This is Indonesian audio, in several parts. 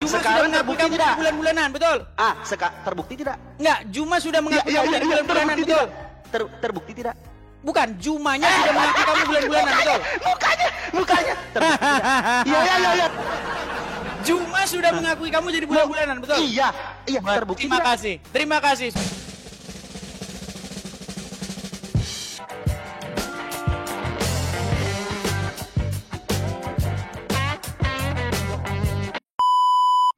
Juma Sekarang sudah mengakui terbukti kamu tidak? jadi bulan-bulanan, betul? Terbukti tidak? Enggak, Juma sudah mengakui kamu jadi bulan-bulanan, terbukti betul? tidak? Terbukti tidak? Bukan, Jumanya sudah mengakui kamu bulan-bulanan, betul? Mukanya terbukti tidak? Iya. Juma sudah mengakui kamu jadi bulan-bulanan, betul? Iya, terbukti Terima tidak? kasih, terima kasih.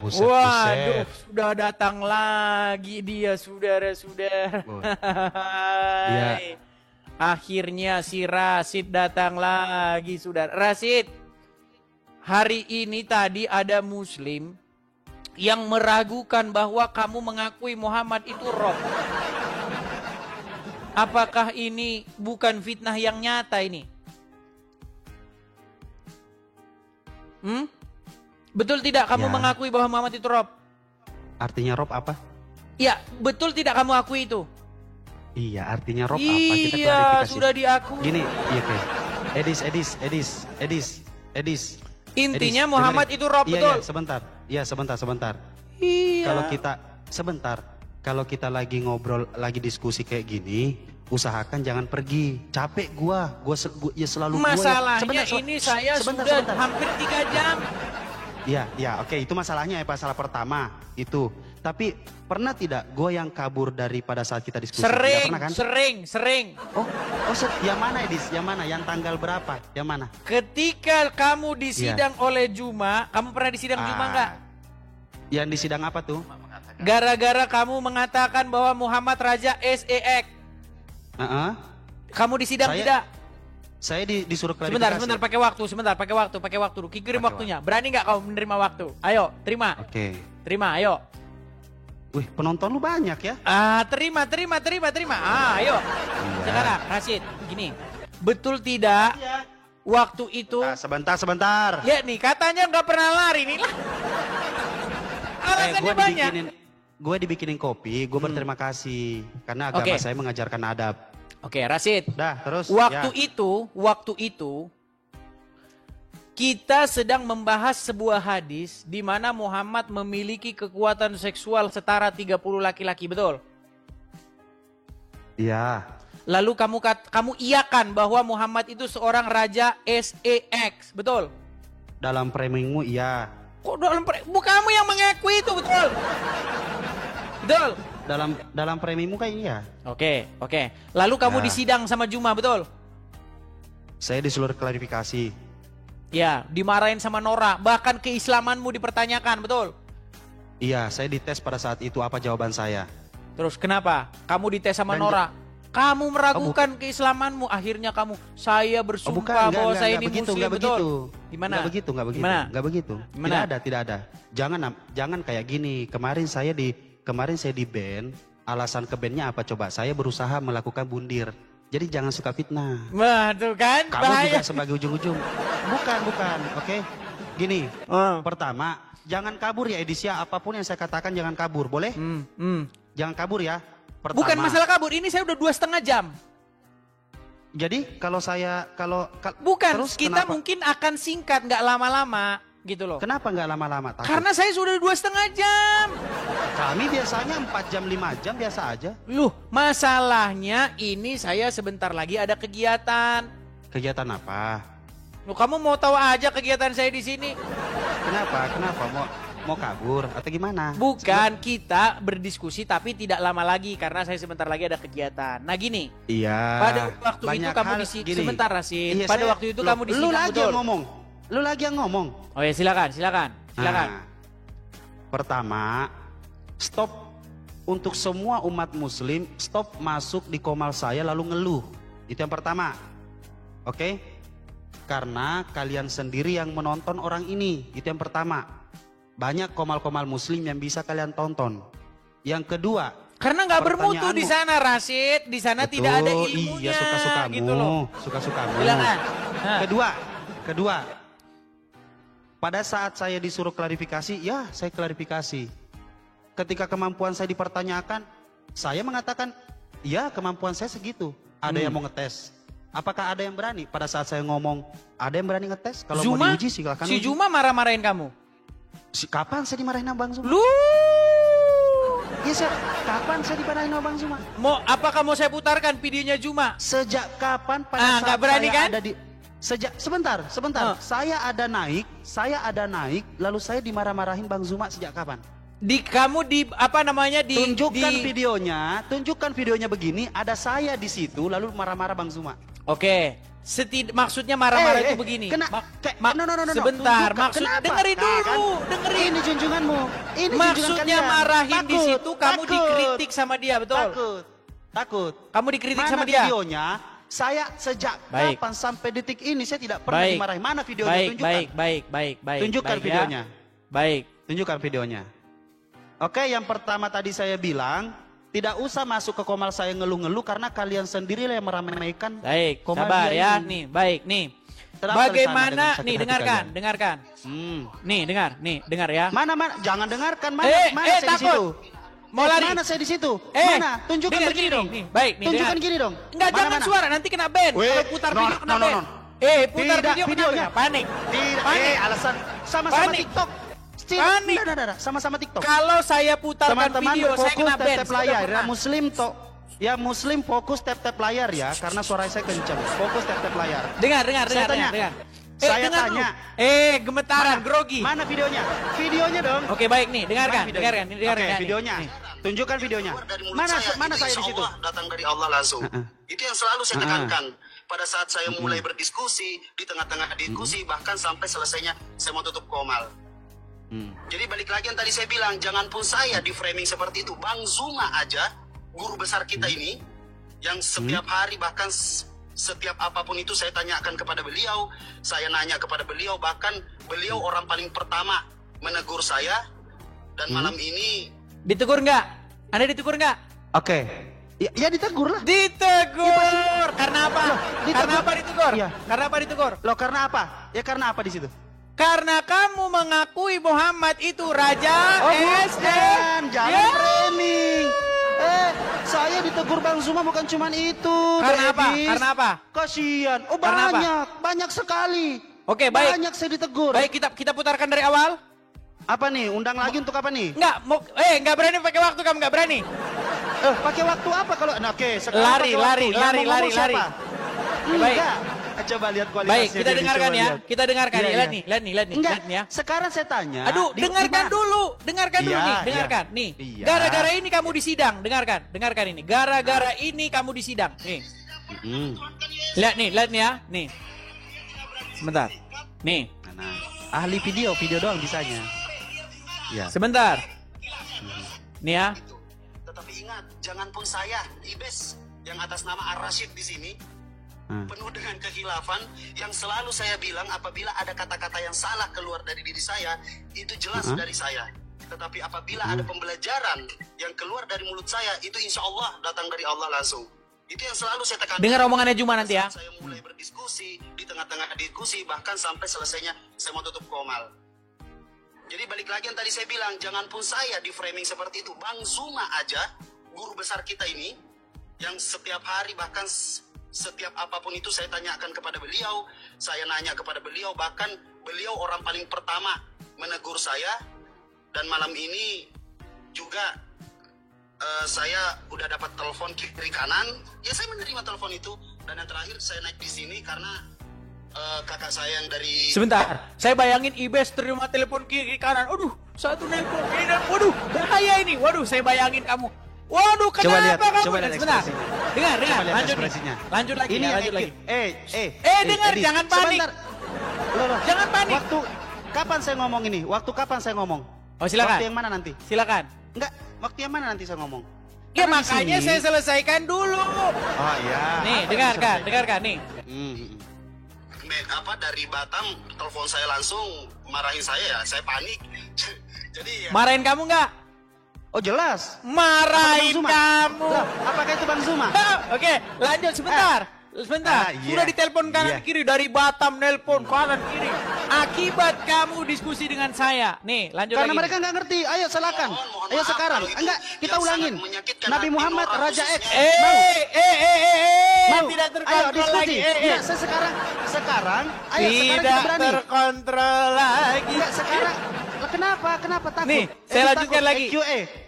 Waduh, sudah datang lagi dia, saudara-saudara. Dia. Akhirnya si Rasid datang lagi, saudara. Rasid, hari ini tadi ada Muslim yang meragukan bahwa kamu mengakui Muhammad itu Rob. Apakah ini bukan fitnah yang nyata ini? Betul tidak kamu mengakui bahwa Muhammad itu Rob? Artinya Rob apa? Ya, betul tidak kamu akui itu? Iya, artinya Rob apa? Kita Iya, klarifikasi. sudah diakui. Gini, iya oke. Edis. Intinya Muhammad itu Rob, betul? Iya, sebentar. Iya. Kalau kita lagi ngobrol, lagi diskusi kayak gini, usahakan jangan pergi. Capek gua ya selalu Masalahnya ini saya sudah hampir 3 jam. Ya, oke, itu masalahnya ya, masalah pertama itu. Tapi pernah tidak gue yang kabur pada saat kita diskusi? Sering, pernah, kan? sering. Yang mana Edis? Yang mana? Yang tanggal berapa? Yang mana? Ketika kamu disidang oleh Juma, kamu pernah disidang Juma enggak? Yang disidang apa tuh? Gara-gara kamu mengatakan bahwa Muhammad Raja SEX. Kamu disidang tidak? Saya disuruh klarifikasi. Sebentar, pakai waktu dulu. Kirim waktunya. Berani nggak kamu menerima waktu? Ayo, terima. Oke. Terima, ayo. Wih, penonton lu banyak ya? Terima. Ayo. Iya. Sekarang, Rasid, gini. Betul tidak? Iya. Waktu itu. Sebentar. Ya nih, katanya nggak pernah lari nih. Alasannya banyak. Gue dibikinin kopi, gue berterima kasih. Karena agama saya mengajarkan adab. Oke, Rasid. Terus. Waktu itu kita sedang membahas sebuah hadis di mana Muhammad memiliki kekuatan seksual setara 30 laki-laki, betul? Iya. Lalu kamu iyakan bahwa Muhammad itu seorang raja SEX, betul? Dalam framingmu iya. Kok bukan kamu yang mengakui itu, betul? Betul? Dalam framingmu kan iya. Oke. Lalu kamu disidang sama Juma, betul? Saya disuruh klarifikasi. Ya, dimarahin sama Nora, bahkan keislamanmu dipertanyakan, betul? Iya, saya dites pada saat itu, apa jawaban saya. Terus kenapa? Kamu dites sama Nora. Kamu meragukan keislamanmu, akhirnya saya bersumpah bahwa saya ini Muslim, betul? Gimana? Enggak begitu. Tidak ada. Jangan kayak gini. Kemarin saya di ban, alasan ke bandnya apa coba? Saya berusaha melakukan bundir. Jadi jangan suka fitnah. Wah, tuh kan? Kamu juga sebagai ujung-ujung. Bukan. Oke. Gini, pertama, jangan kabur ya Edisya. Apapun yang saya katakan jangan kabur, boleh? Jangan kabur ya. Pertama, bukan masalah kabur, ini saya udah 2,5 jam. Jadi kalau bukan, terus kita kenapa? mungkin akan singkat, nggak lama-lama gitu loh. Kenapa nggak lama-lama? Karena saya sudah 2,5 jam. Kami biasanya 4 jam, 5 jam biasa aja. Loh, masalahnya ini saya sebentar lagi ada kegiatan. Kegiatan apa? Loh, kamu mau tahu aja kegiatan saya di sini? Kenapa? Mau kabur atau gimana? Bukan, kita berdiskusi tapi tidak lama lagi karena saya sebentar lagi ada kegiatan. Nah gini. Iya. Pada waktu itu kamu sebentar Rasid. Pada waktu itu kamu disidang, Lu lagi yang ngomong. Oh ya, silakan. Nah, pertama, stop untuk semua umat muslim, stop masuk di komal saya lalu ngeluh. Itu yang pertama. Oke? Karena kalian sendiri yang menonton orang ini. Itu yang pertama. Banyak komal-komal muslim yang bisa kalian tonton. Yang kedua, karena nggak bermutu di sana, Rasid. Di sana tidak ada ilmunya. Iya, suka-sukamu. Gitu loh. Suka-sukamu. Silakan. Kedua. Pada saat saya disuruh klarifikasi, ya saya klarifikasi. Ketika kemampuan saya dipertanyakan, saya mengatakan, ya kemampuan saya segitu. Ada yang mau ngetes. Apakah ada yang berani? Pada saat saya ngomong, ada yang berani ngetes? Kalau mau diuji silakan. Si Juma marah-marahin kamu? Kapan saya dimarahin sama Bang Zuma? Lu. Iya, kapan saya dimarahin sama Bang Zuma? Apakah mau saya putarkan videonya Juma? Sejak kapan pada saat nggak berani saya kan? ada di sebentar. Saya ada naik, lalu saya dimarah-marahin Bang Zuma sejak kapan? Tunjukkan videonya begini, ada saya di situ lalu marah-marah Bang Zuma. Oke. Maksudnya marah-marah itu begini. Sebentar, dengerin dulu, dengerin. Ini junjunganmu. Maksudnya marahin di situ kamu dikritik sama dia, betul? Takut. Kamu dikritik Mana sama dia? videonya? Saya sejak kapan sampai detik ini saya tidak pernah dimarahin. Mana videonya? Tunjukkan. Baik. Tunjukkan videonya. Baik. Tunjukkan videonya. Oke, yang pertama tadi saya bilang, tidak usah masuk ke komal saya ngeluh-ngeluh karena kalian sendirilah yang meramaikan. Baik, komal sabar dia ya. ini. Nih, baik nih. Terang Bagaimana sakit nih, hati dengarkan. Nih, dengar ya. Mana, jangan dengarkan. Mana saya di takut. situ? Mau lari? Mana saya di situ? Mana? Tunjukkan begini dong. Nih. Baik, nih. Tunjukkan gini dong. Enggak, jangan suara, nanti kena ban. Kalau putar video kena ban. Putar video videonya. Panik. Panik. Alasan sama-sama TikTok. Panik. Sama-sama TikTok. Kalau saya putarkan video, saya kena ban. Tap layar. Ya Muslim fokus tap layar ya, karena suara saya kencang. Fokus tap layar. Dengar. Saya tanya. Gemetaran, grogi. Mana videonya? Videonya dong. Oke, baik nih, dengarkan. Oke, videonya. Nih. Tunjukkan videonya. Mana saya di situ? Datang dari Allah langsung. Itu yang selalu saya tekankan. Pada saat saya mulai berdiskusi, di tengah-tengah diskusi, bahkan sampai selesainya saya mau tutup komal. Jadi balik lagi yang tadi saya bilang, jangan pun saya di framing seperti itu. Bang Zuma aja, guru besar kita ini, yang setiap hari bahkan setiap apapun itu saya tanyakan kepada beliau, saya nanya kepada beliau, bahkan beliau orang paling pertama menegur saya, dan malam ini... Ditegur nggak? Anda ditegur nggak? Oke. Ya ditegur lah. Ditegur. Karena apa? Karena apa ditegur? Iya. Karena apa ditegur? Loh, karena apa? Ya karena apa di situ? Karena kamu mengakui Muhammad itu raja SD. Jangan framing. Saya ditegur Bang Zuma bukan cuman itu. Karena apa? Davis. Karena apa? Kasihan. Oh, Karena banyak sekali. Oke, baik. Banyak saya ditegur. Baik, kita putarkan dari awal. Apa nih? Undang lagi untuk apa nih? Enggak berani pakai waktu, kamu enggak berani. Pakai waktu apa kalau? Nah, oke, sekarang lari. Baik. Coba lihat kualitasnya. Baik, kita dengarkan ya. Lihat. Kita dengarkan ya. Lihat nih. Enggak, ya. sekarang saya tanya. Aduh, dengarkan dulu nih, dengarkan. Nih, gara-gara ini kamu disidang, dengarkan ini. Gara-gara ini kamu disidang. Nih. Lihat nih ya. Nih. Sebentar. Nih. Ahli video doang bisanya. Ya. Sebentar. Nih ya. Tetapi ingat, jangan pun saya, Ibes, yang atas nama Ar-Rasyid di sini, penuh dengan kehilafan, yang selalu saya bilang apabila ada kata-kata yang salah keluar dari diri saya, itu jelas dari saya. Tetapi apabila ada pembelajaran yang keluar dari mulut saya, itu insya Allah datang dari Allah langsung. Itu yang selalu saya tekankan. Dengar omongannya Juma nanti ya. Saya mulai berdiskusi, di tengah-tengah diskusi, bahkan sampai selesainya saya mau tutup komal. Jadi balik lagi yang tadi saya bilang, jangan pun saya di framing seperti itu. Bang Zuma aja, guru besar kita ini, yang setiap hari bahkan setiap apapun itu saya tanyakan kepada beliau, saya nanya kepada beliau, bahkan beliau orang paling pertama menegur saya, dan malam ini juga saya udah dapat telepon kiri kanan, ya saya menerima telepon itu, dan yang terakhir saya naik di sini karena kakak saya yang dari... Sebentar, saya bayangin Ibes terima telepon kiri kanan. Aduh, satu telepon kiri dan waduh, bahaya ini. Waduh, saya bayangin kamu. Waduh, kenapa kamu? Coba lihat Sebentar. ekspresinya. Dengar, lanjut ekspresinya. Lanjut lagi. Dengar, jangan panik. Loh. Jangan panik. Waktu kapan saya ngomong ini? Waktu kapan saya ngomong? Oh, silakan. Waktu yang mana nanti? Silakan. Enggak, waktu yang mana nanti saya ngomong? Ya makanya saya selesaikan dulu. Oh iya. Nih, dengarkan nih. Dari Batam telepon saya langsung marahin saya, ya saya panik. Jadi ya. Marahin kamu nggak? Oh jelas. Marahin kamu. Loh, apakah itu Bang Zuma? Oke, lanjut sebentar. Sebentar, iya. sudah ditelepon kanan kiri dari Batam, nelpon kanan kiri. Akibat kamu diskusi dengan saya. Nih, lanjut Karena lagi. mereka nggak ngerti. Ayo silakan. Mohon Ayo maaf sekarang. kalau itu Enggak, kita yang ulangin. sangat menyakitkan Nabi hati Muhammad orang Raja X. Mau. Tidak Ayo terkontrol diskusi. lagi. Enggak, sekarang. Ayo sekarang Tidak kita berani. terkontrol lagi. Enggak, sekarang kenapa? Kenapa takut? Nih, saya Edis lanjutkan takut. lagi. EQ,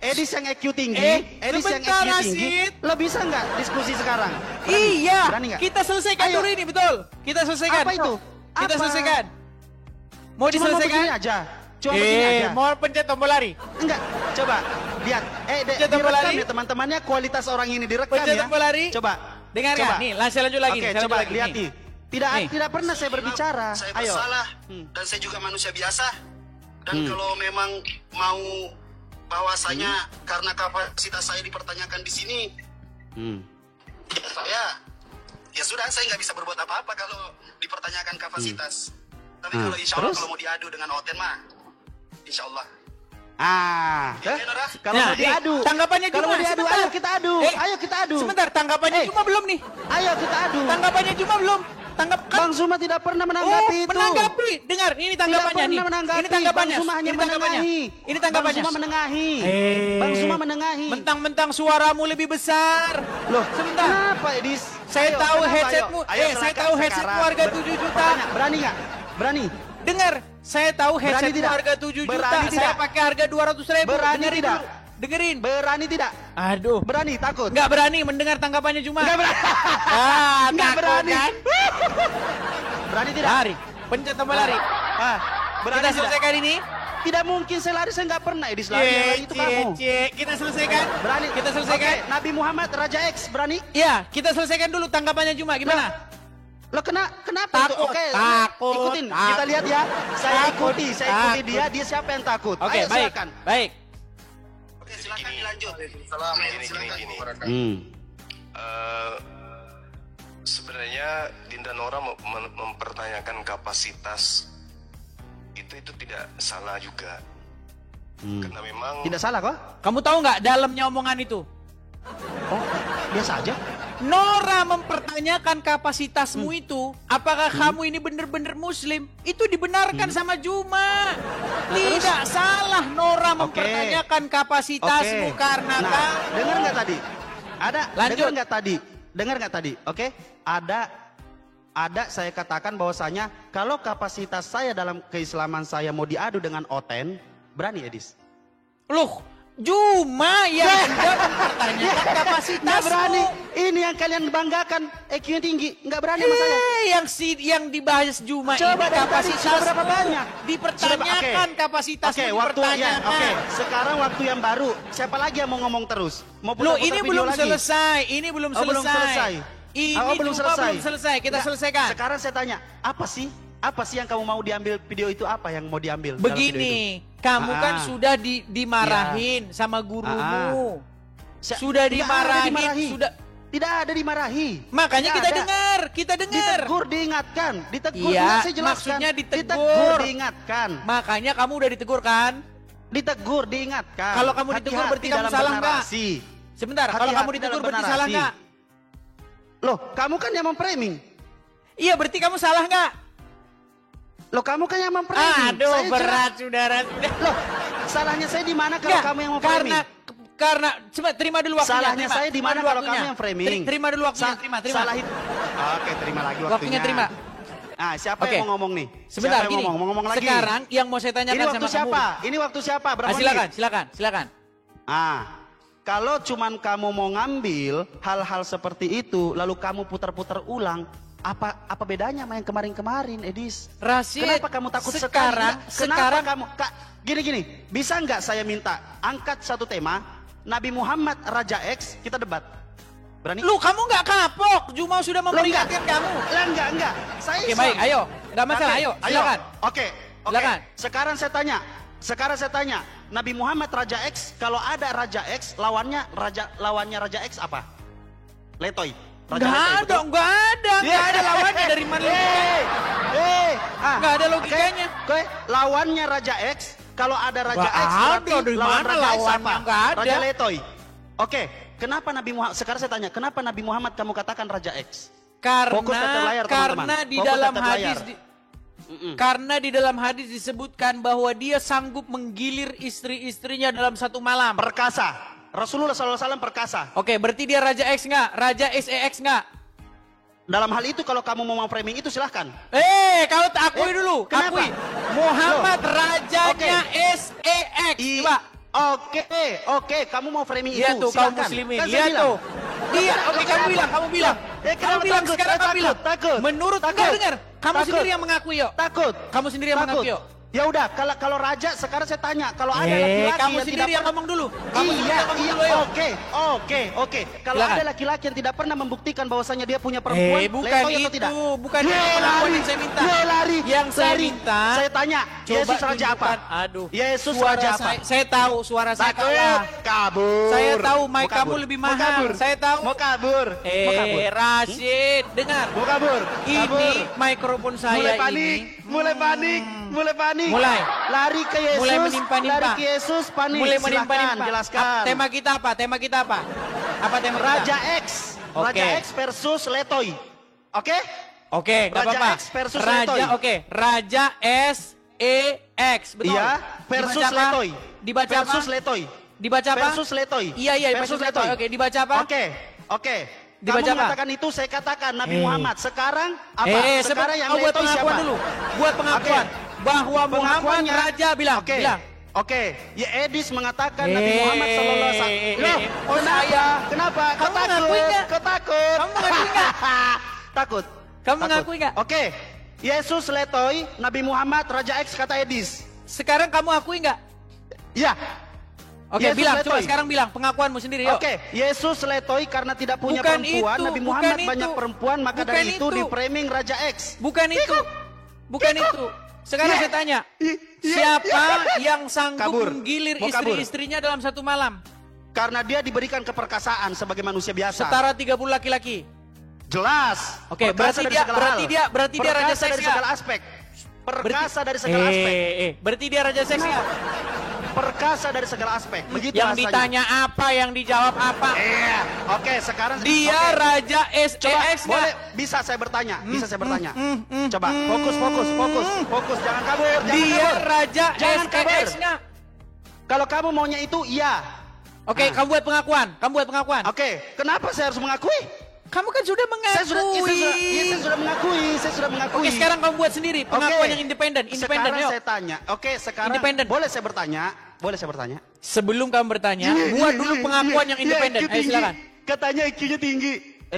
Edis yang EQ tinggi, Edis yang sebentar, EQ tinggi. Rasid. Lo bisa nggak diskusi sekarang? Berani? Iya, Berani nggak? kita selesaikan Ayo. dulu ini, betul. Kita selesaikan. Apa itu? Kita Apa? selesaikan. Mau Cuma mau begini diselesaikan? aja. Cuma begini aja. Mau pencet tombol lari. Enggak, coba lihat. Pencet tombol direkam lari. ya teman-temannya, kualitas orang ini direkam Pencet ya. tombol lari. Coba. Dengar coba. nggak? Nih, saya lanjut lagi. Oke, saya coba lanjut lagi. lihat nih. Tidak Nih. tidak pernah saya berbicara. Saya Ayo. bersalah dan saya juga manusia biasa. Dan kalau memang mau bahwasanya karena kapasitas saya dipertanyakan di sini, Hmm. ya sudah, saya nggak bisa berbuat apa-apa kalau dipertanyakan kapasitas. Tapi kalau insya Allah Terus? kalau mau diadu dengan Oten mah, insya Allah. Ya, Nora? kalau Nah, mau diadu. tanggapannya Kalau cuma mau diadu, sebentar. ayo kita adu. Ayo kita adu. Sebentar, tanggapannya cuma belum nih. Ayo kita adu. Tanggapannya cuma belum. Tanggapkan. Bang Zuma tidak pernah menanggapi itu. Menanggapi. Dengar, ini tanggapannya nih. Tidak pernah menanggapi. Ini tanggapannya. Bang Zuma hanya Ini tanggapannya. menengahi. Ini tanggapannya. Bang Zuma menengahi. Eh. Bang Zuma menengahi. Mentang-mentang suaramu lebih besar. Loh, Sebentar. kenapa Edis? Saya Ayo, tahu kenapa? headsetmu. Ayo, Saya silakan tahu headsetmu sekarang. harga 7 juta. Bertanya, berani nggak? Berani. Dengar, saya tahu headsetmu tidak? harga 7 juta. Berani Saya tidak? pakai harga 200.000. Berani Dengerin tidak? dulu. Dengerin. Berani tidak? Aduh. Berani, takut. Nggak berani mendengar tanggapannya cuma. Nggak berani. Nggak takut berani. kan? Berani tidak? Lari. Pencet tombol lari. Berani Kita tidak? selesaikan ini. Tidak mungkin saya lari, saya nggak pernah Edis lari. Yang lari itu kamu. Kita selesaikan. Berani. Kita selesaikan. Oke, Nabi Muhammad Raja X berani? Iya, kita selesaikan dulu tanggapannya cuma gimana? Lo kenapa Takut, itu? Oke, takut, ikutin. takut. Kita lihat ya. Saya Takut, ikuti takut. dia siapa yang takut? Oke, Ayo baik. silakan. Baik. Oke, silakan dilanjut. Gini. Hmm. Sebenarnya Dinda Nora mempertanyakan kapasitas itu tidak salah juga. Karena memang Tidak salah kok? Kamu tahu nggak dalamnya omongan itu? Oh, biasa aja. Nora mempertanyakan kapasitasmu itu, apakah kamu ini benar-benar muslim? Itu dibenarkan sama Juma. Tidak salah Nora mempertanyakan kapasitasmu karena Nah, kamu. dengar nggak tadi? Lanjut. Dengar nggak tadi? Dengar nggak tadi? Oke, ada saya katakan bahwasanya kalau kapasitas saya dalam keislaman saya mau diadu dengan Oten, berani Edis? Loh, Juma yang Anda mempertanyakan kapasitasmu. Nggak berani. Ini yang kalian banggakan, EQ-nya tinggi, nggak berani sama saya. Yang dibahas Juma Coba ini dari tadi, kapasitas sudah berapa banyak? dipertanyakan kapasitasmu Oke, waktu ya. dipertanyakan. Oke, sekarang waktu yang baru. Siapa lagi yang mau ngomong terus? Mau Loh, putar-putar ini video belum lagi? selesai. Ini belum Oh, belum selesai. Ini Oh, belum Juma selesai. belum selesai. Kita Nggak, selesaikan. Sekarang saya tanya, apa sih? Apa sih yang kamu mau diambil video itu? Apa yang mau diambil? dalam video itu? Begini, kamu kan Ah. sudah dimarahin sama gurumu. Sudah Tidak ada dimarahin, sudah. Tidak ada dimarahi. Makanya Tidak kita ada. dengar, kita dengar. Ditegur, diingatkan. Ditegur, Iya, tidak saya jelaskan. maksudnya ditegur. Ditegur, diingatkan. Makanya kamu udah ditegur kan? Ditegur, diingatkan. Kalau kamu ditegur Hati-hati berarti kamu dalam salah nggak? bernarasi. Sebentar, kalau Hati-hati kamu ditegur dalam berarti salah bernarasi. nggak? Loh, kamu kan yang memframing. Iya, berarti kamu salah nggak? Loh, kamu kan yang memframing. Aduh, Saya berat saudara. Sudah. Loh, salahnya saya di mana kalau Nggak, kamu yang memframing? karena coba terima dulu waktunya. Salahnya terima. saya di Terima mana dulu kalau waktunya. kamu yang framing? Terima dulu waktunya, terima. Salah itu. Oke, terima lagi waktunya. Waktunya terima. Nah, siapa Oke. yang mau ngomong nih? Sebentar, siapa yang gini. mau ngomong lagi? Sekarang yang mau saya tanyakan Ini waktu sama siapa? kamu. Ini waktu siapa? Berapa Silakan, menit? silakan. Kalau cuman kamu mau ngambil hal-hal seperti itu, lalu kamu putar-putar ulang, apa bedanya sama yang kemarin-kemarin, Edis? Rasid, Kenapa kamu takut sekarang, sekali? Kenapa kamu, Kak? Gini, bisa nggak saya minta angkat satu tema, Nabi Muhammad Raja X, kita debat. Berani? Lu kamu nggak kapok, Juma sudah Lo enggak? memperingatkan kamu. Lah enggak. Saya Oke, Islam. baik, ayo. Nggak masalah, Oke, ayo, silakan. Oke. Silakan. Sekarang saya tanya, Nabi Muhammad Raja X, kalau ada Raja X, lawannya Raja X apa? Letoy. Raja Nggak Letoy, ada, betul? nggak ada lawannya dari mana logikanya. Nggak ada logikanya. Oke, lawannya Raja X, kalau ada Raja Nggak X ada, berarti dari lawan mana Raja X lawannya? apa? Nggak ada. Raja Letoy. Oke, kenapa Nabi Muhammad, sekarang saya tanya, kenapa Nabi Muhammad kamu katakan Raja X? Fokus ke layar, teman-teman. Karena di Fokus dalam ke hadis layar. karena di dalam hadis disebutkan bahwa dia sanggup menggilir istri-istrinya dalam satu malam. Perkasa. Rasulullah SAW perkasa. Oke, berarti dia Raja X nggak? Raja SEX nggak? Dalam hal itu kalau kamu mau framing itu silahkan. Kau akui dulu. Kenapa? Akui. Muhammad rajanya SEX. Coba. Oke, kamu mau framing Lihat itu tuh kaum silahkan. muslimin. Kan saya Lihat bilang. tuh. Iya, oke kamu bilang. Kamu kenapa bilang takut? sekarang kamu bilang. Takut. Menurut Takut. dengar. Kamu Takut. sendiri yang mengakui yuk. Takut. Kamu sendiri yang mengakui yuk. Ya udah, kalau raja sekarang saya tanya, kalau ada laki-laki kamu yang sendiri tidak yang ngomong dulu. Kamu sendiri yang ngomong dulu yuk. Oke. Kalau Silakan. ada laki-laki yang tidak pernah membuktikan bahwasanya dia punya perempuan, Bukan letoy atau itu, tidak? bukan Dia itu lari, yang saya minta. dia lari. Yang saya minta. Saya tanya, Coba Yesus raja apa? tunjukkan. Aduh. Yesus Suara raja apa? Saya tahu suara saya Takut, kalah. kabur. Saya tahu mic Mau kamu kabur. lebih Mau mahal. kabur. Saya tahu. Mau kabur. Mau kabur. Rashid, dengar. Mau kabur. Ini mikrofon saya mulai panik, ini. mulai panik. Mulai. Lari ke Yesus. Mulai menimpa-nimpa. Lari ke Yesus, panik. Mulai Silakan, menimpa-nimpa. jelaskan. Tema kita apa? Apa tema kita? Raja X. Oke. Raja X versus Letoy. Oke? Oke, nggak Raja apa-apa. X versus Raja, Letoy. oke. Raja SEX, betul. Iya, versus Dibaca apa? Letoy. Dibaca versus apa? Letoy. Dibaca apa? Versus Letoy. Iya, versus Letoy. Oke, dibaca apa? Oke. Dibaca Kamu apa? mengatakan itu, saya katakan Nabi Muhammad. Sekarang apa? Sekarang yang buat Letoy pengakuan siapa? dulu. Buat pengakuan. Bahwa Muhammad Pengakuannya. Raja bilang. Oke. Bilang. Oke, ya Edis mengatakan Nabi Muhammad sallallahu alaihi wasallam. Loh, Oh, kenapa? Kenapa? Kamu Kau takut? mengakui nggak? Kau takut? Kamu mengakui nggak? Takut. Kamu Takut. mengakui nggak? Oke. Yesus Letoy, Nabi Muhammad Raja X kata Edis. Sekarang kamu akui nggak? Ya. Oke, Yesus bilang. Letoy. Coba sekarang bilang pengakuanmu sendiri. Yuk. Oke, Yesus Letoy karena tidak punya Bukan perempuan, itu, Nabi bukan Muhammad itu. banyak perempuan, maka Bukan dari itu itu. di framing Raja X. Bukan itu. Bukan itu. Sekarang saya tanya. Siapa yang sanggup Kabur. menggilir Mau kabur. istri-istrinya dalam satu malam? Karena dia diberikan keperkasaan sebagai manusia biasa. Setara 30 laki-laki. Jelas. Oke, Perkasa dari segala hal. berarti dia raja Perkasa dari seks ya? segala aspek. Perkasa dari segala aspek. Berarti dia raja seks ya? Perkasa dari segala aspek. Begitu Yang rasanya. ditanya apa, yang dijawab apa? Iya. Oke, sekarang Dia oke. raja Coba, SEX boleh nggak? bisa saya bertanya? Bisa saya bertanya? Coba, fokus, jangan kabur, jangan Dia kabur. raja Jangan kabur. SEX nggak? Kalau kamu maunya itu, iya. Oke, kamu buat pengakuan. Oke, kenapa saya harus mengakui? Kamu kan sudah mengakui. Saya sudah mengakui. Oke, sekarang kamu buat sendiri pengakuan Oke. yang independen. Sekarang Yuk. saya tanya. Oke, sekarang Independen. boleh saya bertanya? Sebelum kamu bertanya, buat dulu pengakuan yang independen. Ayo silakan. Katanya IQ-nya tinggi.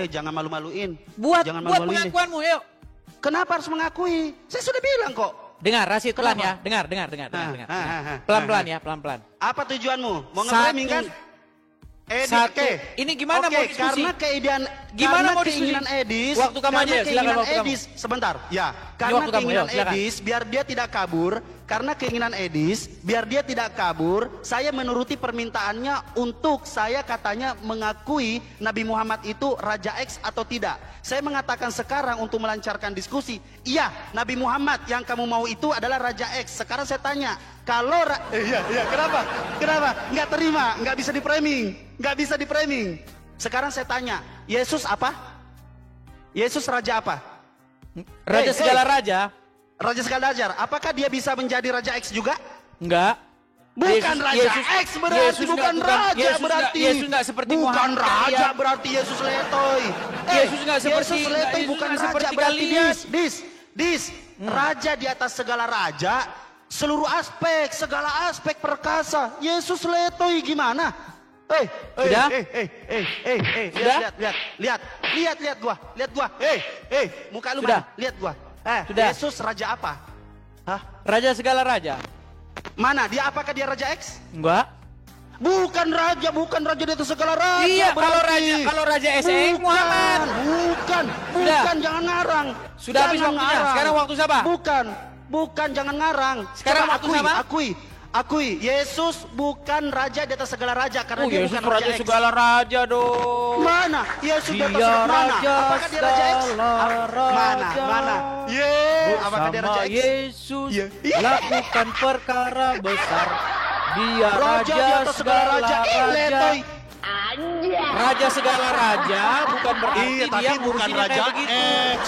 Jangan malu-maluin. Buat Jangan buat malu-maluin. pengakuanmu, yuk. Kenapa harus mengakui? Saya sudah bilang kok. Dengar, Rashid, pelan ya. Kenapa? Dengar. Ah. Pelan-pelan ya, pelan-pelan. Apa tujuanmu? Mau Satu. nge-framing kan? Satu. Ini gimana mau diskusi? Karena Gimana karena mau diskusi? keinginan Edis. Waktu kamu karena aja, silakan keinginan waktu kamu. Edis. Sebentar, ya. waktu Karena kamu, keinginan yuk, silakan. Edis, biar dia tidak kabur. Karena keinginan Edis, biar dia tidak kabur. Saya menuruti permintaannya untuk saya katanya mengakui Nabi Muhammad itu Raja X atau tidak. Saya mengatakan sekarang untuk melancarkan diskusi. Iya, Nabi Muhammad yang kamu mau itu adalah Raja X. Sekarang saya tanya, kalau iya, kenapa? Nggak terima, nggak bisa di framing. Sekarang saya tanya, Yesus apa? Yesus raja apa? Raja segala raja? Raja segala raja. Apakah dia bisa menjadi Raja X juga? Enggak. Bukan Raja X berarti, bukan Raja berarti. Yesus enggak seperti bukan Muhammad Raja kalian. berarti Yesus Letoy. Yesus enggak seperti Yesus Letoy Yesus bukan enggak Raja seperti berarti kalian. dis. Raja di atas segala raja, seluruh aspek, segala aspek perkasa. Yesus Letoy gimana? Sudah? Lihat gua. Muka lu Sudah? mana? Lihat gua. Sudah? Yesus raja apa? Hah? Raja segala raja? Mana? Apakah dia Raja X? Enggak. Bukan raja di atas segala raja. Iya, berarti. kalau raja SEX Muhammad. Bukan, Sudah. jangan ngarang. Sudah habis Jangan waktunya. ngarang. Sekarang waktu siapa? Bukan, jangan ngarang. Sekarang Coba waktu siapa? Akui, Yesus bukan raja di atas segala raja karena dia Yesus bukan raja Raja X. segala raja dong. Mana? Yesus di atas Dia segala mana? raja Apakah dia Raja X? segala raja. Mana? Apakah dia Raja X? Yesus Iya. lakukan perkara besar. Dia Raja di atas segala raja. Letoy. Raja segala raja bukan berarti Iya, tapi dia bukan ngurusinnya Raja kayak begitu. X.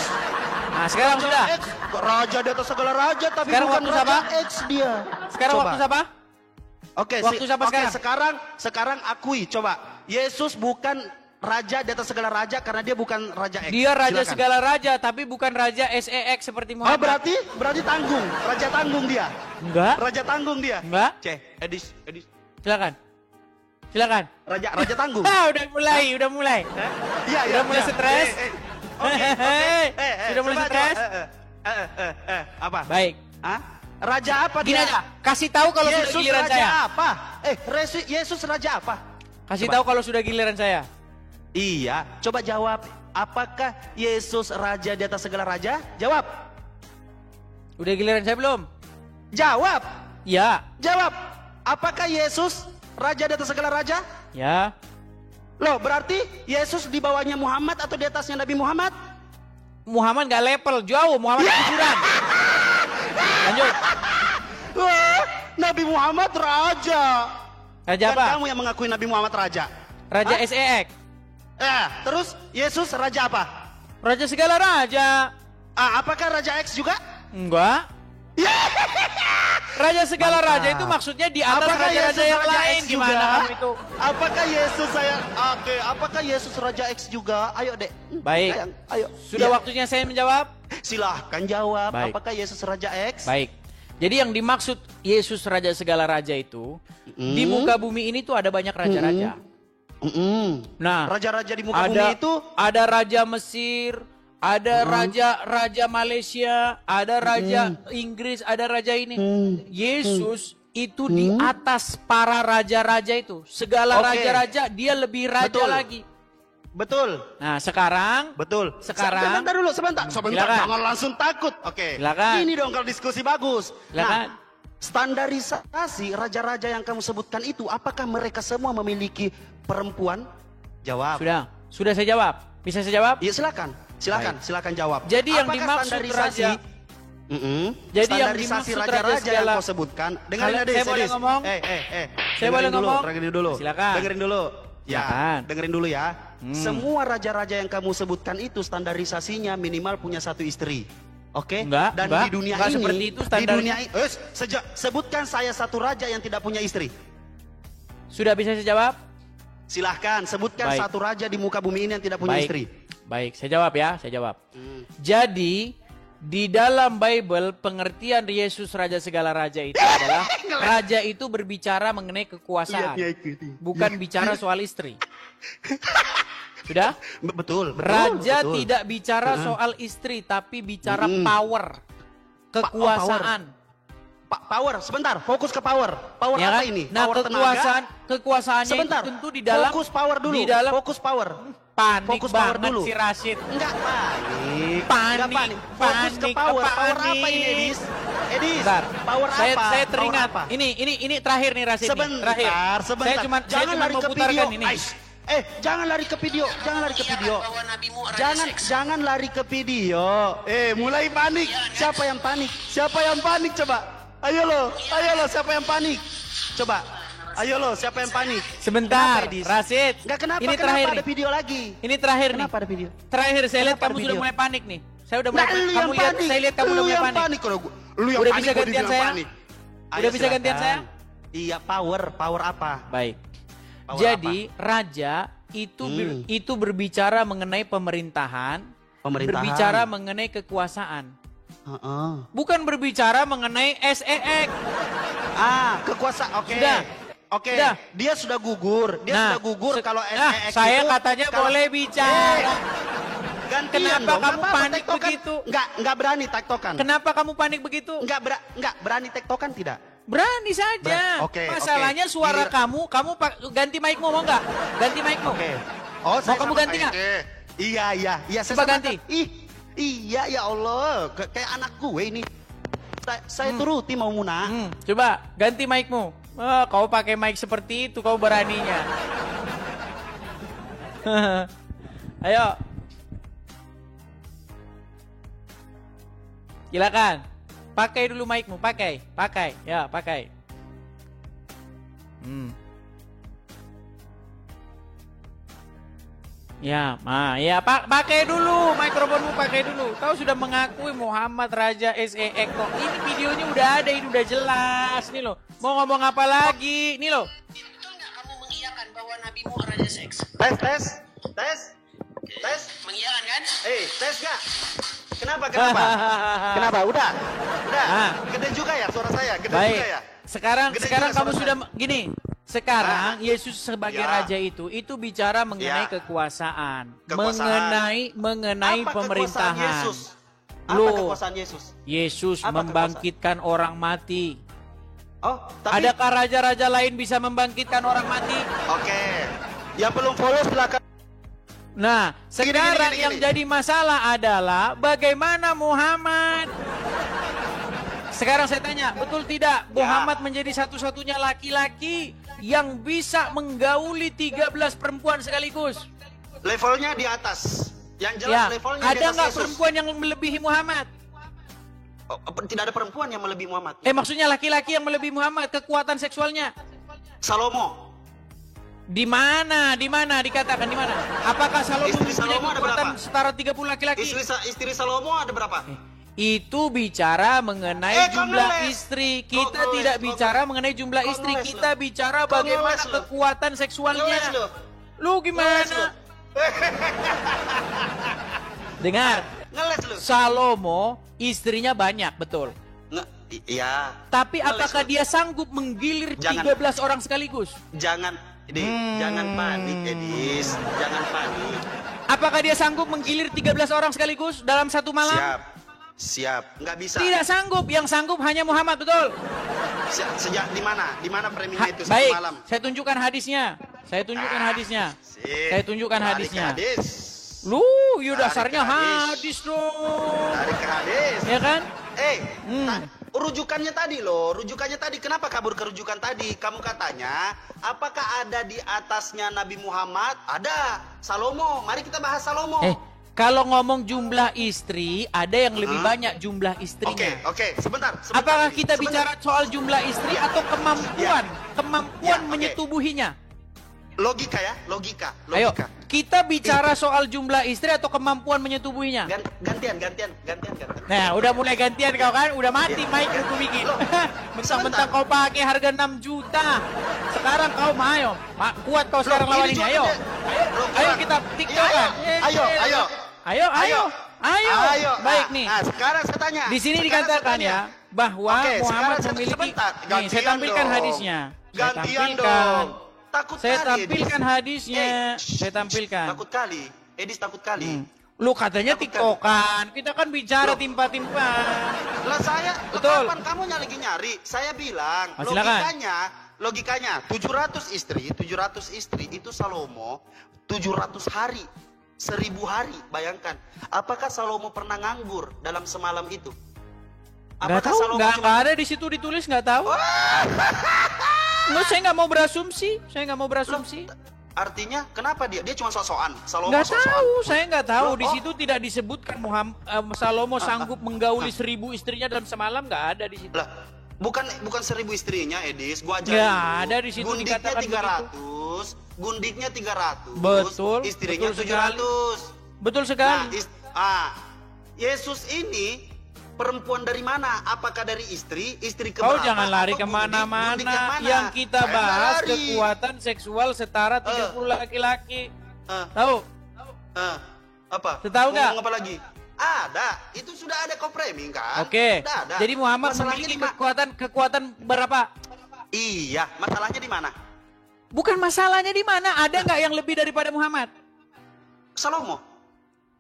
Nah, sekarang sudah. X. Raja di atas segala raja tapi Sekarang bukan waktu Raja siapa? X dia. Sekarang Coba. waktu siapa? Oke, Waktu siapa sekarang? sekarang akui coba. Yesus bukan raja di atas segala raja karena dia bukan raja X. Dia raja Silakan. segala raja, tapi bukan raja SEX seperti Oh, Muhammad. berarti tanggung. Raja tanggung dia. Enggak. Raja tanggung dia. Enggak. Edis. Silakan. Silakan. Raja tanggung. Udah mulai. Iya, Udah mulai stres? Sudah mulai coba, stres? Apa? Baik. Hah? Raja apa Gini dia? aja, kasih tahu kalau sudah Yesus giliran raja saya. apa? Yesus raja apa? Kasih Coba. tahu kalau sudah giliran saya. Iya, coba jawab. Apakah Yesus raja di atas segala raja? Jawab. Udah giliran saya belum? Jawab. Ya. Jawab. Apakah Yesus raja di atas segala raja? Ya. Loh, berarti Yesus di bawahnya Muhammad atau di atasnya Nabi Muhammad? Muhammad gak level, jauh. Muhammad kuburan. Lanjut. Wah, Nabi Muhammad raja. Raja Dan apa? kamu yang mengakui Nabi Muhammad raja. Raja Hah? SEX. Terus Yesus raja apa? Raja segala raja. Apakah raja X juga? Enggak. Raja segala Mantap. raja itu maksudnya di atas Apakah raja-raja Yesus yang raja lain. X Gimana juga? kamu itu? Apakah Yesus apakah Yesus raja X juga? Ayo, Dek. Baik. Sayang, ayo. Sudah Iya. waktunya saya menjawab? Silahkan jawab. Baik. Apakah Yesus raja X? Baik. Jadi yang dimaksud Yesus raja segala raja itu, di muka bumi ini tuh ada banyak raja-raja. Nah, Raja-raja di muka ada bumi itu ada raja Mesir, ada raja Malaysia, ada raja Inggris, ada raja ini. Yesus itu di atas para raja-raja itu. Segala Oke. raja-raja dia lebih raja Betul. lagi. betul. Nah, sekarang Betul. Sekarang- Sebentar dulu, sebentar. Silakan. Jangan langsung takut. Oke. Silakan. Ini dong kalau diskusi bagus. Silakan. Nah, standarisasi raja-raja yang kamu sebutkan itu, apakah mereka semua memiliki perempuan? Jawab. sudah saya jawab. Bisa saya jawab? Iya, silakan jawab. Jadi yang Apakah dimaksud standarisasi? raja- Jadi yang Standarisasi dimaksud raja-raja raja yang segala- kau sebutkan. Dengerin Kalian- Adis, saya boleh Adis. ngomong? Saya boleh ngomong? Dengerin dulu. Silakan. Dengerin dulu. Ya, Silakan. dengerin dulu ya. Semua raja-raja yang kamu sebutkan itu standarisasinya minimal punya satu istri. Oke? Enggak, Dan enggak. di dunia Enggak ini, seperti itu di standarnya. dunia ini, sebutkan saya satu raja yang tidak punya istri. Sudah bisa saya jawab? Silahkan, sebutkan Baik. satu raja di muka bumi ini yang tidak punya istri. Baik, saya jawab ya, saya jawab. Jadi di dalam Bible pengertian Yesus raja segala raja itu adalah raja itu berbicara mengenai kekuasaan, bukan bicara soal istri. Sudah? Betul. Raja betul. tidak bicara soal istri, tapi bicara power, kekuasaan. Power, sebentar, fokus ke power. Power Ya apa kan? ini? Nah, Power kekuasaannya Sebentar, itu tentu di dalam fokus power dulu. Di dalam Fokus power. panik Fokus power banget dulu. si Rashid. Enggak panik. Panik, Enggak panik. Fokus ke panik, power. Power panik. apa ini, Edis? Edis, Bentar. power saya, apa? Saya Power teringat. apa? Ini terakhir nih Rashid nih. Sebentar, Terakhir. sebentar. Saya cuma lari mau ke putarkan video. ini. Ais. Jangan lari ke video. Jangan lari ke video. Jangan lari ke video. Mulai panik. Siapa yang panik? Siapa yang panik coba? Ayo lo, siapa yang panik? Coba. Ayo lo, siapa yang panik? Sebentar, Kenapa, Edis? Rashid. Enggak, kenapa? Ini Kenapa terakhir ada nih. video lagi? Ini terakhir nih. Kenapa ada video? Terakhir saya lihat Kenapa kamu ada sudah video? mulai panik nih. Saya udah mulai Nah, lu kamu yang lihat, panik. saya lihat kamu udah Lu mulai yang panik. Kalau lu yang Udah panik, bisa gua gantian dibilang saya? panik. Udah bisa silakan. gantian saya? Iya, power apa? Baik. Power Jadi raja itu berbicara mengenai pemerintahan, berbicara mengenai kekuasaan. Bukan berbicara mengenai SEX. Kekuasaan. Oke. Sudah. Oke. Sudah. Dia sudah gugur. Dia sudah gugur kalau SEX saya itu, katanya kalau- boleh bicara. Gantian Kenapa dong. kamu Nggak apa-apa, panik tektokan. begitu? Enggak berani tektokan. Kenapa kamu panik begitu? Enggak berani tektokan tidak? Berani saja. Oke, Masalahnya oke. suara Giliran- kamu ganti mic-mu mau nggak? Ganti mic-mu. Oke. Oh, Mau kamu ganti nggak? Iya. Saya Coba sama- ganti. Iya, ya Allah. Kayak anak gue ini. Saya turuti mau Muna. Coba ganti mic-mu. Kau pakai mic seperti itu, kau beraninya. Ayo. Silakan. Pakai dulu mic-mu, pakai. Ya, pakai. Ya, pakai dulu mikrofonmu, pakai dulu. Kau sudah mengakui Muhammad Raja SEX kok. Ini videonya udah ada, ini udah jelas nih loh. Mau ngomong apa lagi? Nih loh. Betul nggak kamu mengiyakan bahwa nabimu raja seks? Tes. Tes? Tes? Mengiyakan kan? Tes gak? Kenapa? Kenapa? Udah? Ah. Gede juga ya suara saya? Gede Baik. juga ya? Sekarang Gede sekarang juga kamu suara sudah gini. Sekarang Yesus sebagai Ya. raja itu bicara mengenai Ya. kekuasaan, Kekuasaan. mengenai Apa kekuasaan pemerintahan. Yesus? Apa Loh. kekuasaan Yesus? Yesus Apa membangkitkan orang mati. Oh, tapi Adakah raja-raja lain bisa membangkitkan orang mati? oke. Yang belum follow silakan. Nah, sekarang gini. yang jadi masalah adalah bagaimana Muhammad. Sekarang saya tanya, betul tidak Muhammad menjadi satu-satunya laki-laki yang bisa menggauli 13 perempuan sekaligus? Levelnya di atas. Yang jelas Ya, levelnya di ada atas nggak Yesus. perempuan yang melebihi Muhammad? Oh, tidak ada perempuan yang melebihi Muhammad. Maksudnya laki-laki yang melebihi Muhammad kekuatan seksualnya? Salomo. Di mana? Dikatakan di mana? Apakah Salomo Istri mempunyai Salomo ada kekuatan berapa? setara 30 laki-laki? Istri Salomo ada berapa? Itu bicara mengenai kau jumlah ngeles. istri. Kau Kita ngeles, tidak kau bicara ngeles. mengenai jumlah Kau istri. ngeles, Kita lu. bicara Kau bagaimana ngeles, lu. kekuatan seksualnya. Ngeles, lu. Lu gimana? Dengar, Ngeles lu. Salomo istrinya banyak, betul. Iya. Tapi Ngeles, apakah lu. dia sanggup menggilir Jangan. 13 orang sekaligus? Jangan panik, Edis. Jangan panik. Apakah dia sanggup menggilir 13 orang sekaligus dalam satu malam? Siap. Nggak bisa. Tidak sanggup. Yang sanggup hanya Muhammad, betul. Sejak di mana? Di mana framingnya itu satu Baik, malam? saya tunjukkan hadisnya. Saya tunjukkan hadisnya. Sip. Saya tunjukkan Tarik hadisnya. ke hadis. Lu, ya Tarik dasarnya ke hadis. hadis dong. Tarik ke hadis. Ya kan? Rujukannya tadi loh, rujukannya tadi. Kenapa kabur ke rujukan tadi? Kamu katanya, apakah ada di atasnya Nabi Muhammad? Ada. Salomo. Mari kita bahas Salomo. Kalau ngomong jumlah istri, ada yang lebih banyak jumlah istrinya. Oke. Sebentar. Apakah Edi. kita Sebentar. bicara soal jumlah istri atau kemampuan Ya, oke. menyetubuhinya? Logika ya, logika. Ayo, kita bicara soal jumlah istri atau kemampuan menyetubuhinya? Gantian. Nah, udah mulai gantian kau kan? Udah mati mic aku bikin. Mentang-mentang kau pakai harga 6 juta. Sekarang kau ayo. Kuat kau sekarang Loh, lawan ini ini. juga Ayo. dia. Ayo kita tiktokan. Ayo. Baik nih. Nah, sekarang saya tanya. Di sini Sekarang dikatakan saya tanya. ya bahwa Oke, Muhammad sekarang memiliki. sebentar. Nih, saya Gantian tampilkan dong. hadisnya. Gantian dong. Takut Saya kali, tampilkan Edis. hadisnya. Saya tampilkan. Takut kali. Edis takut kali. Lu katanya Takut tiktokan. Kita kan bicara Loh. timpa-timpa. Lah saya, Betul. kapan kamu lagi nyari? Saya bilang, Silakan. logikanya 700 istri itu Salomo 700 hari. 1000 hari, bayangkan. Apakah Salomo pernah nganggur dalam semalam itu? Nggak tahu, nggak ada di situ ditulis, nggak tahu. Lu, saya nggak mau berasumsi. Artinya kenapa dia cuma sok-sokan? Salomo Nggak sok-sokan. tahu, saya nggak tahu. Loh, Di situ tidak disebutkan Salomo sanggup menggauli 1000 istrinya dalam semalam, nggak ada di situ. Lah, bukan 1000 istrinya, Edis. Gua ajarin. Nggak dulu. ada di situ Gundiknya dikatakan 300, gundiknya 300. Betul, Istrinya betul sekali. 700. Betul Nah, sekali. Yesus ini perempuan dari mana? Apakah dari istri Kau keberapa? jangan lari atau gundik yang kemana-mana. mana? Yang kita Saya nggak bahas lari. kekuatan seksual setara 30 laki-laki. Tahu? Apa? Tahu nggak? Ngomong apa lagi? Ada. Itu sudah ada co-framing kan? Oke. Sudah ada. Jadi Muhammad Masalahnya memiliki di ma- kekuatan berapa? Iya, masalahnya di mana? Bukan masalahnya di mana. Ada nggak yang lebih daripada Muhammad? Salomo.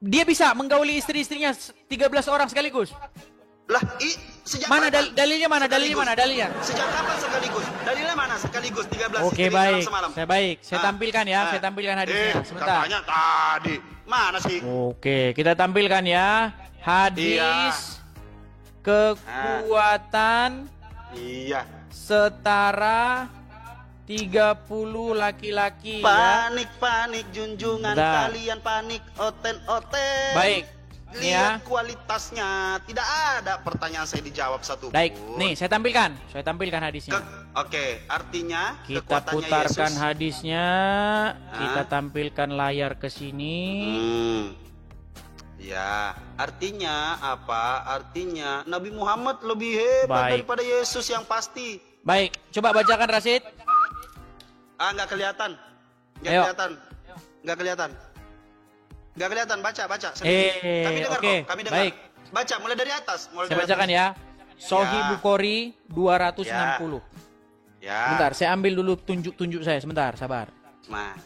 Dia bisa menggauli istri-istrinya 13 orang sekaligus. Lah, sejak Mana kapan? dalilnya mana? Dalilnya Sekaligus. mana? Dalilnya. Sejak kapan sekaligus? Dalilnya mana? Sekaligus 13 Oke, istri dalam baik. semalam. Saya tampilkan ya. Saya tampilkan hadisnya. Sebentar. Katanya tadi. Mana sih? Oke, kita tampilkan ya. Hadis kekuatan Iya. setara 30 laki-laki ya. Panik junjungan Bentar. kalian panik oten. Baik. Nih ya. Lihat kualitasnya. Tidak ada pertanyaan saya dijawab satu Baik, pun. nih saya tampilkan hadisnya. Oke, artinya Kita kekuatannya putarkan Yesus. hadisnya. Kita tampilkan layar ke sini. Ya, artinya apa? Artinya Nabi Muhammad lebih hebat Baik. daripada Yesus yang pasti. Baik, coba bacakan Rasid. Nggak kelihatan. Nggak Ayo. kelihatan. Nggak kelihatan. Nggak kelihatan, baca. Kami dengar oke, kok, kami dengar. baik. Baca, mulai dari atas. Saya bacakan ya. Sahih Bukhari 260. Ya. Sebentar, saya ambil dulu tunjuk-tunjuk saya. Sebentar, sabar. Nah.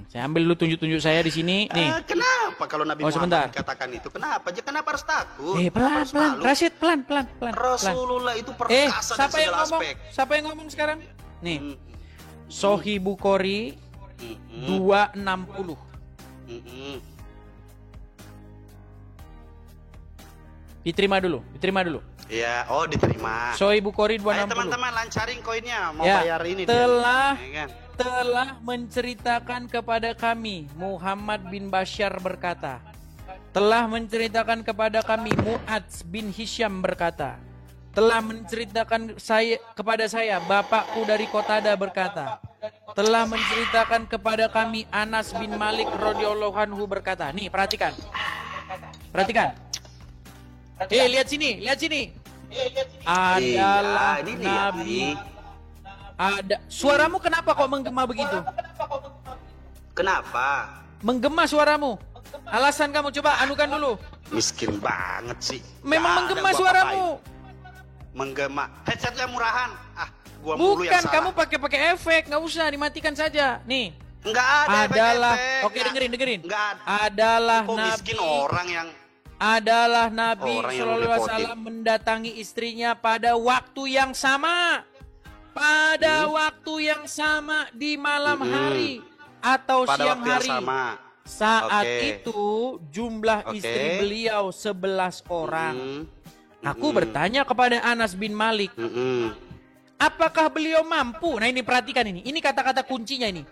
Saya ambil dulu tunjuk-tunjuk saya di sini. Nih. Kenapa kalau Nabi sebentar. Muhammad katakan itu? Kenapa? Kenapa harus takut? Pelan, Kenapa harus pelan. malu? Rasid, pelan. Rasulullah itu perkasa dari siapa yang segala ngomong? aspek. Siapa yang ngomong sekarang? Nih. Hmm. Sahih Bukhari 260. Diterima dulu. Iya, diterima. Sahih Bukhari Ayo 260. teman-teman lancarin koinnya, mau Ya, bayar ini telah dia. Ya kan? telah menceritakan kepada kami Muhammad bin Bashar berkata, telah menceritakan kepada kami Mu'adz bin Hisham berkata, telah menceritakan kepada saya bapakku dari Qatada berkata, telah menceritakan kepada kami Anas bin Malik radhiyallahu anhu berkata. Nih, perhatikan. Lihat sini. Adalah ini Nabi. Ada. Suaramu kenapa kok menggema begitu? Kenapa? Menggema suaramu. Alasan kamu, coba anukan dulu. Miskin banget sih. Memang menggema suaramu. Menggema. Headsetnya murahan. Gua mulu yang Bukan, salah. kamu pakai efek, nggak usah, dimatikan saja. Nih. Enggak ada Adalah, efek-efek. oke dengerin. Enggak ada. Adalah Kok Nabi. miskin orang yang Adalah Nabi Orang yang Shallallahu Alaihi ngerepotin. Wasallam mendatangi istrinya pada waktu yang sama. Pada waktu yang sama di malam hari atau pada siang waktu yang hari. sama. Saat Oke. itu jumlah Oke. istri beliau 11 orang. Mm. Aku bertanya kepada Anas bin Malik, apakah beliau mampu? Nah ini perhatikan ini. Ini kata-kata kuncinya ini.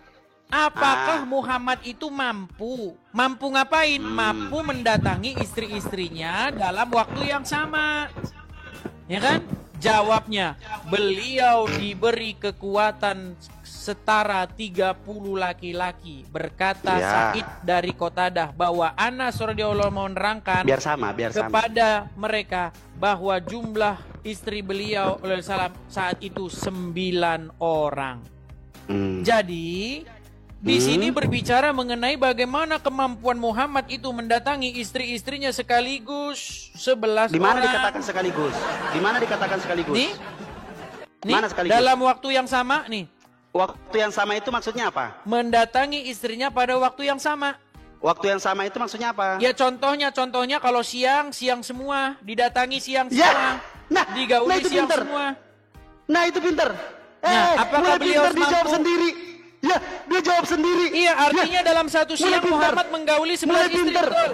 Apakah Muhammad itu mampu? Mampu ngapain? Mampu mendatangi istri-istrinya dalam waktu yang sama. Ya kan? Jawabnya, beliau diberi kekuatan setara 30 laki-laki. Berkata Ya. Sa'id dari Qatadah bahwa Anas radhiyallahu anhu menerangkan Biar sama. kepada mereka bahwa jumlah istri beliau saat itu 9 orang. Jadi di sini berbicara mengenai bagaimana kemampuan Muhammad itu mendatangi istri-istrinya sekaligus 11 Di mana orang. dikatakan sekaligus? Di mana dikatakan sekaligus? Nih, Mana sekaligus? dalam waktu yang sama nih, Waktu yang sama itu maksudnya apa? mendatangi istrinya pada waktu yang sama. Waktu yang sama itu maksudnya apa? Ya contohnya kalau siang semua, didatangi siang Ya, semua, nah digauli itu siang pinter. semua. Nah itu pinter. Nah, apakah mulai beliau pinter dijawab mampu? sendiri? Ya, dia jawab sendiri. Iya, artinya Ya, dalam satu mulai siang pinter. Muhammad menggauli 11 Mulai istri. pinter. Betul.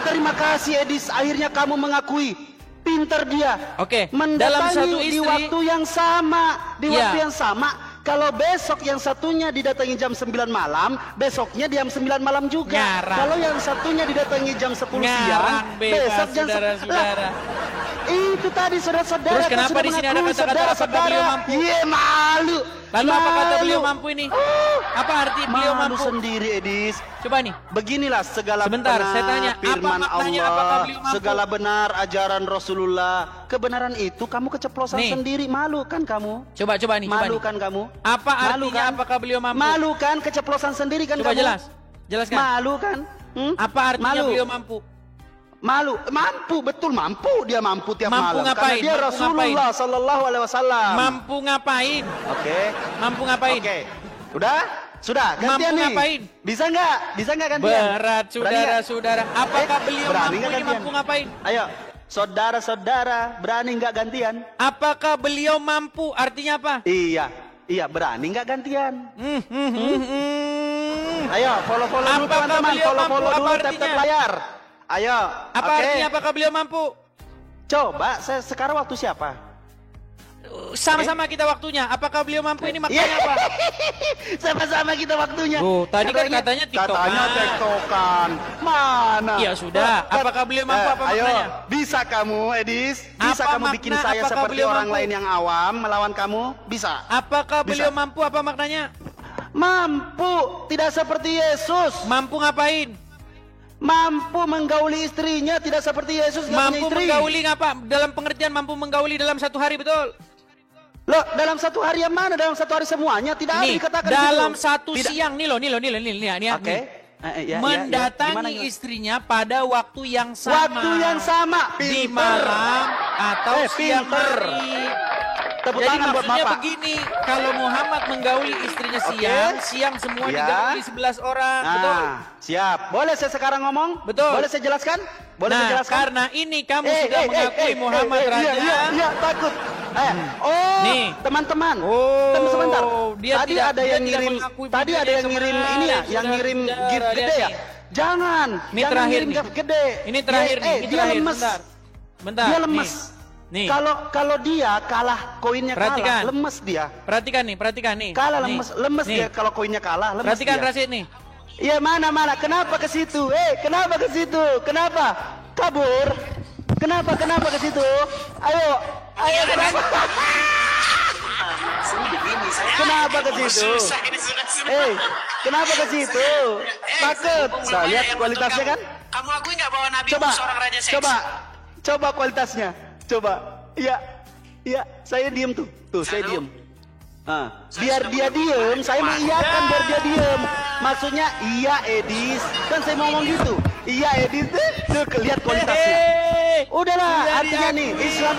Terima kasih Edis. Akhirnya kamu mengakui. Pinter dia. Oke, Mendatangi dalam satu di istri. waktu yang sama. Di Ya. waktu yang sama. Kalau besok yang satunya didatangi jam 9 malam, besoknya jam 9 malam juga. Ngarang. Kalau yang satunya didatangi jam 10 siang, Ngarang bebas, besok jam saudara-saudara. Itu tadi saudara-saudara. Terus kan kenapa sudah di sini ada mengakui, kata-kata apakah saudara-saudara. beliau mampu? Iya, malu. Lalu apa kata Malu. beliau mampu ini? Apa arti beliau Malu mampu? sendiri, Edis. Coba nih. Beginilah segala Sebentar, benar saya tanya, apa firman maknanya Allah, apakah beliau mampu? segala benar ajaran Rasulullah. Kebenaran itu kamu keceplosan Nih. sendiri, malu kan kamu? Coba nih. Malu kan kamu? Apa Malu artinya kan? apakah beliau mampu? Malu kan keceplosan sendiri kan Coba kamu? jelaskan. Malu kan? Apa artinya Malu. beliau mampu? Malu, mampu, betul mampu dia mampu tiap Mampu malam. ngapain? Karena dia Mampu Rasulullah Sallallahu Alaihi Wasallam. Mampu ngapain? Oke. Mampu ngapain? Oke. Udah? Sudah, gantian Mampu nih. ngapain? Bisa nggak? Bisa nggak gantian? Berat, Berani nggak? saudara-saudara. Apakah beliau berani mampu nggak ini gantian? mampu ngapain? Ayo, saudara-saudara, berani nggak gantian? Apakah beliau mampu? Artinya apa? Iya, berani nggak gantian? Ayo, follow-follow dulu Apakah teman-teman, beliau follow-follow mampu? dulu Apa tap-tap artinya? layar. Ayo, Apa oke. artinya apakah beliau mampu? Coba, sekarang waktu siapa? Sama-sama kita waktunya. Apakah beliau mampu ini maknanya Iya. apa? Sama-sama kita waktunya. Loh, tadi kan katanya tiktokan. Katanya tiktokan. Mana? Ya sudah. Apakah beliau mampu? Apa ayo, maknanya? bisa kamu, Edis? Bisa Apa kamu bikin makna saya apakah seperti beliau orang mampu? lain yang awam melawan kamu? Bisa. Apakah Bisa. beliau mampu? Apa maknanya? Mampu, tidak seperti Yesus. Mampu ngapain? Mampu menggauli istrinya, tidak seperti Yesus nggak punya Mampu istri. menggauli ngapa? Dalam pengertian mampu menggauli dalam satu hari, betul? Loh, dalam satu hari yang mana? Dalam satu hari semuanya tidak ada Nih, dikatakan dalam gitu. satu Tidak. siang nih loh. Oke. mendatangi istrinya pada waktu yang sama. Waktu yang sama. Di malam atau siang hari. Tepuk Jadi tangan buat maksudnya Bapak. begini, kalau Muhammad menggauli istrinya siang semua Ya. digauli 11 orang, betul? Siap. Boleh saya sekarang ngomong? Betul. Boleh saya jelaskan? Boleh saya Nah, jelaskan? karena ini kamu sudah mengakui Muhammad Raja. Iya, takut. Nih. Teman-teman. Oh, Teman sebentar. dia Tadi tidak- ada dia yang tidak ngirim, mengakui tadi video ada yang dia ngirim kemarin. ini ya, yang Sudah, ngirim sudah, gift gede lihat ya. nih. Jangan. Ini Jangan terakhir ngirim nih. gift gede. Ini terakhir nih, ini Dia terakhir. lemes. Bentar. Dia nih. lemes. Nih. Kalau dia kalah, koinnya Perhatikan. kalah, lemes dia. Perhatikan nih. Kalah Nih. lemes Nih. dia kalau koinnya kalah, lemes Perhatikan dia. Rasid nih. Iya, mana? Kenapa ke situ? Kenapa ke situ? Kenapa? Kabur? Kenapa ke situ? Ayo, kenapa? Kenapa ke situ? Kenapa ke situ? Takut. Nah, lihat kualitasnya kan? Kamu akui nggak bahwa Nabi Coba, seorang raja seks? coba kualitasnya. Coba. Iya, saya diem tuh. Tuh, saya diem. Biar dia diem, saya mengiyakan biar dia diem. Maksudnya, iya Edis. Kan saya mau ngomong gitu. Iya Edis, tuh lihat kualitasnya. Udahlah, artinya nih,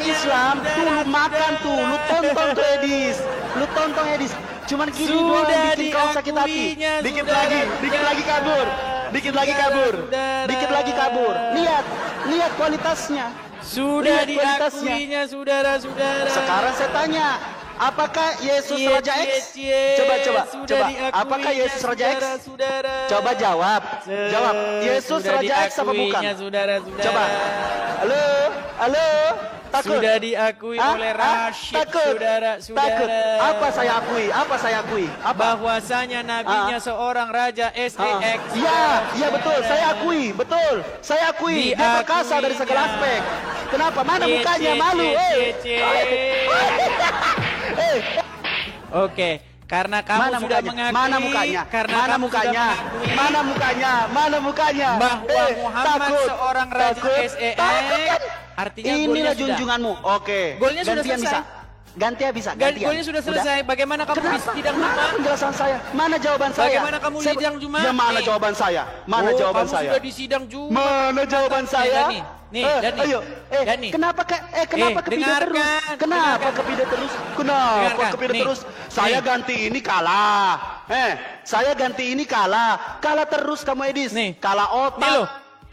Islam, tuh lu makan tuh, lu tonton tuh Edis. Lu tonton Edis. Cuman gini doang yang bikin kau sakit hati. Dikit lagi kabur. Dikit lagi kabur. Lihat kualitasnya. Sudah Lihat kualitasnya. diakuinya saudara-saudara. Sekarang saya tanya, apakah Yesus Raja X? Coba. Apakah Yesus Raja X? Coba jawab. Yesus Raja X apa bukan? Saudara-saudara. Coba. Halo. Takut? Sudah diakui oleh Rashid, Takut. saudara-saudara. Takut. Apa saya akui? Bahwasanya nabinya seorang raja SEX. Iya betul. Saya akui. Dia perkasa dari segala aspek. Kenapa? Mana mukanya? Malu. Oke, karena kamu Mana sudah mukanya? mengakui. Mana mukanya? Karena Mana kamu mukanya? sudah mengakui Mana mukanya? bahwa Muhammad Takut. seorang raja Takut. SEX. Takut kan? Artinya Inilah golnya sudah. junjunganmu. Oke. Golnya sudah Gantian selesai. Gantian bisa. Golnya sudah selesai. Bagaimana kamu di Kenapa? sidang Mana Jumat? penjelasan saya? Mana jawaban saya? Bagaimana kamu di sidang Jumat? Ya, mana Nih. jawaban saya? Mana jawaban kamu saya? sudah di sidang Jumat. Mana jawaban saya? Nih, Dani. Ayo. Dani. Kenapa kepida terus? dengarkan. Kenapa kepida terus? Dengarkan. Kepida Nih. terus? Saya Nih. ganti ini kalah. Saya ganti ini kalah. Kalah terus kamu Edis. Nih. Kalah otak.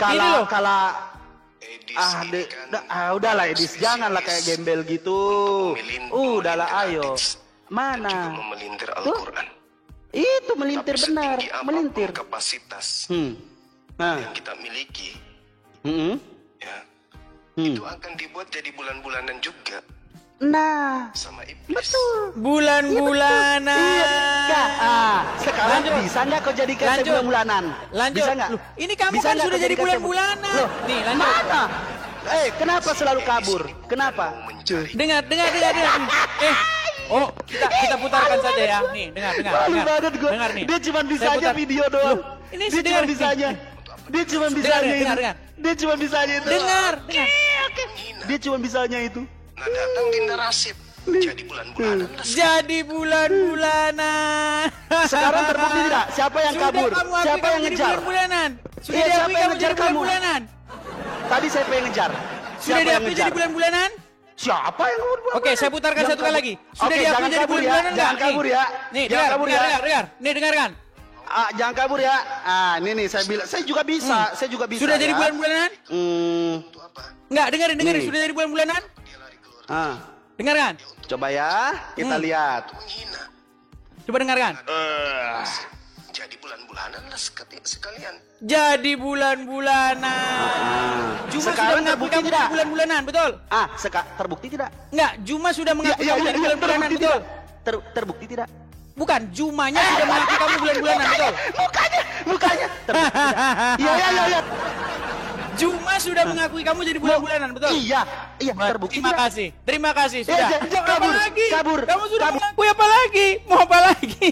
Ini loh. Kalah. Edis Ah, ini kan udahlah Edis, janganlah kayak gembel gitu. Udahlah, ayo. juga Mana? memelintir Al-Quran. Itu melintir Tapi benar, setinggi apapun melintir. kapasitas Nah, yang kita miliki, mm-mm. ya, Hmm. itu akan dibuat jadi bulan-bulanan juga Nah, sama iblis. betul. Bulan-bulanan. Iya. Sekarang Lanjut. bisa nggak kau jadikan saya Lanjut. bulan-bulanan? Lanjut. Bisa nggak? Loh, ini kamu Bisa kan nggak sudah kau jadi jadikan saya bulan-bulanan. Loh, Nih, lanjut. Mana? Kenapa selalu kabur? Kenapa? Dengar. Kita putarkan saja ya. Nih, dengar. Malu banget gue. Dengar nih. Dia cuma Saya bisanya putar. video doang. Loh, ini Dia dengar cuma nih. bisanya. Dia cuma bisanya itu. dengar. Dia cuma bisanya itu. Dengar. Dia cuma bisanya itu. Nah, datang Dinda Rasid jadi bulan-bulanan lah. Jadi bulan-bulanan. Sekarang terbukti tidak? Siapa yang kabur? Sudah kamu akui Siapa kamu yang jadi ngejar? bulan-bulanan. Sudah Iya, siapa diakui yang kamu ngejar jadi kamu? bulan-bulanan. Tadi siapa yang ngejar? Sudah Siapa yang diakui ngejar? jadi bulan-bulanan. Siapa yang kabur? Oke, saya putarkan Yang satu kali kabur. lagi. Sudah Oke, diakui jangan jadi kabur ya. bulan-bulanan Jangan nggak? kabur ya. Nih, Jangan kabur ya. dengar. Nih, dengarkan. Jangan kabur ya. Ini saya bilang, saya juga bisa. Saya juga bisa. Sudah jadi ya. bulan-bulanan? Itu apa? Enggak, dengerin. Nih. Sudah jadi bulan-bulanan? Dengarkan. Coba ya, kita lihat. Menghina. Coba dengarkan. Jadi bulan-bulanan lah sekalian. Jadi bulan-bulanan. Juma Sekarang sudah mengakui terbukti kamu tidak? jadi bulan-bulanan, betul? Terbukti tidak? Enggak, Juma sudah mengakui kamu jadi bulan-bulanan, terbukti betul? tidak? Terbukti tidak? Bukan, Jumanya sudah mengakui kamu bulan-bulanan, betul? Mukanya. Terbukti tidak? Iya. Juma sudah mengakui kamu jadi bulan-bulanan, betul? Iya, terbukti Terima tidak? kasih. Terima kasih sudah. jangan Apa kabur, lagi? kabur, Kamu sudah kabur. mengakui apa lagi? Mau apa lagi?